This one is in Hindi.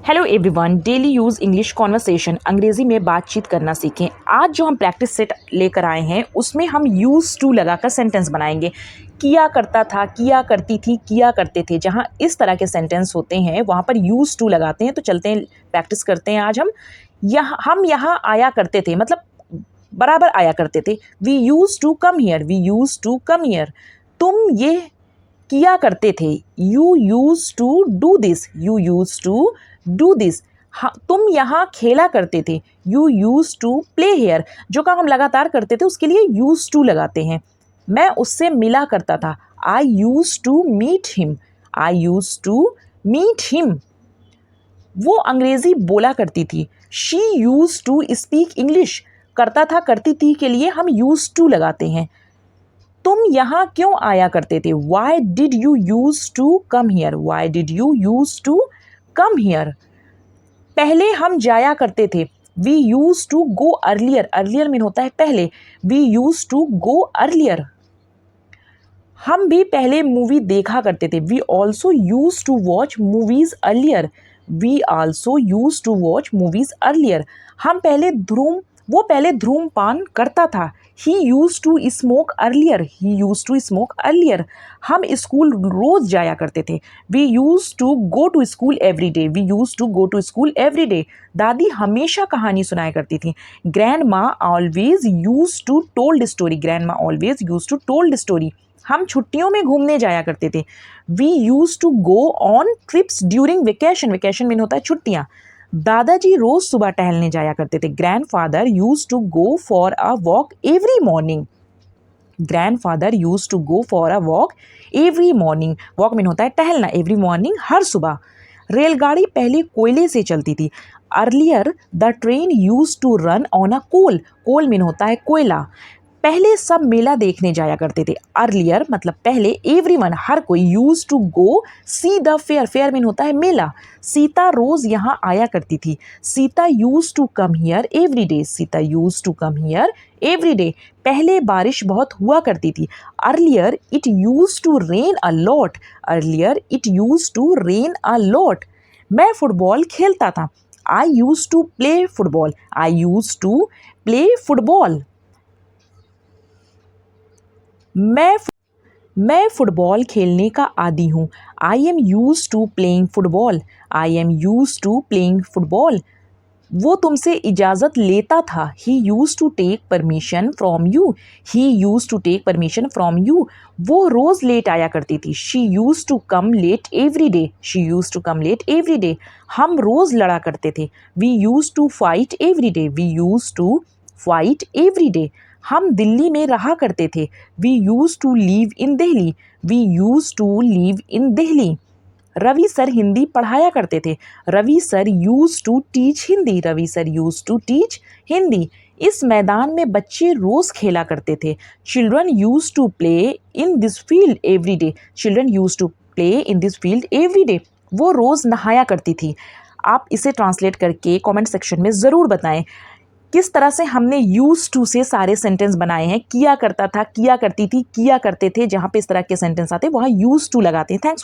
Hello everyone, daily use English conversation, अंग्रेज़ी में बातचीत करना सीखें। आज जो हम प्रैक्टिस सेट लेकर आए हैं उसमें हम यूज़ टू लगाकर सेंटेंस बनाएंगे। किया करता था, किया करती थी, किया करते थे। जहाँ इस तरह के सेंटेंस होते हैं वहाँ पर यूज़ टू लगाते हैं। तो चलते हैं, प्रैक्टिस करते हैं। आज हम यहाँ आया करते थे, मतलब बराबर आया करते थे। We use to come here, we use to come here. तुम ये किया करते थे, you use to do this, you use to do this. तुम यहाँ खेला करते थे, you use to play here. जो काम हम लगातार करते थे उसके लिए यूज टू लगाते हैं। मैं उससे मिला करता था, I use to meet him, I use to meet him. वो अंग्रेजी बोला करती थी, she use to speak English. करता था करती थी के लिए हम यूज टू लगाते हैं। तुम यहाँ क्यों आया करते थे, why did you use to come here, why did you use to come here. पहले हम जाया करते थे, we use to go earlier, earlier mean होता है पहले, we use to go earlier. हम भी पहले मूवी देखा करते थे, we also use to watch movies earlier, we also use to watch movies earlier. वो पहले धूमपान करता था, he use to smoke earlier, he use to smoke earlier. हम स्कूल रोज जाया करते थे, we use to go to school every day, we use to go to school every day. दादी हमेशा कहानी सुनाया करती थी, ग्रैंड माँ always use to told story, grand माँ always use to told story. हम छुट्टियों में घूमने जाया करते थे, we use to go on trips during vacation, vacation mean होता है छुट्टियाँ। दादाजी रोज सुबह टहलने जाया करते थे, grandfather use to go for a walk every morning, grandfather use to go for a walk every morning. Walk mean होता है टहलना, एवरी मॉर्निंग हर सुबह। रेलगाड़ी पहले कोयले से चलती थी, earlier the train use to run on a coal, coal mean होता है कोयला। पहले सब मेला देखने जाया करते थे, अर्लियर मतलब पहले, एवरीवन हर कोई, use to go see the fair, fair mean होता है मेला। सीता रोज यहाँ आया करती थी, Sita use to come here every day, Sita use to come here every day. पहले बारिश बहुत हुआ करती थी, earlier it use to rain a lot, earlier it use to rain a lot. मैं फुटबॉल खेलता था, I use to play football, I use to play football. मैं फुटबॉल खेलने का आदी हूँ, I am use to playing football, I am use to playing football. वो तुमसे इजाज़त लेता था, he use to take permission from you, he use to take permission from you. वो रोज़ लेट आया करती थी, she use to come late every day, she use to come late every day. हम रोज़ लड़ा करते थे, we use to fight every day, we use to fight every day. हम दिल्ली में रहा करते थे, we use to live in Delhi, we use to live in Delhi. Ravi sir Hindi पढ़ाया करते थे, Ravi sir use to teach Hindi, Ravi sir use to teach Hindi. इस मैदान में बच्चे रोज खेला करते थे, children use to play in this field every day, children use to play in this field every day. वो रोज नहाया करती थी। आप इसे ट्रांसलेट करके कमेंट सेक्शन में ज़रूर बताएं किस तरह से हमने यूज टू से सारे सेंटेंस बनाए हैं। किया करता था, किया करती थी, किया करते थे, जहाँ पे इस तरह के सेंटेंस आते हैं वहाँ यूज टू लगाते हैं। थैंक्स।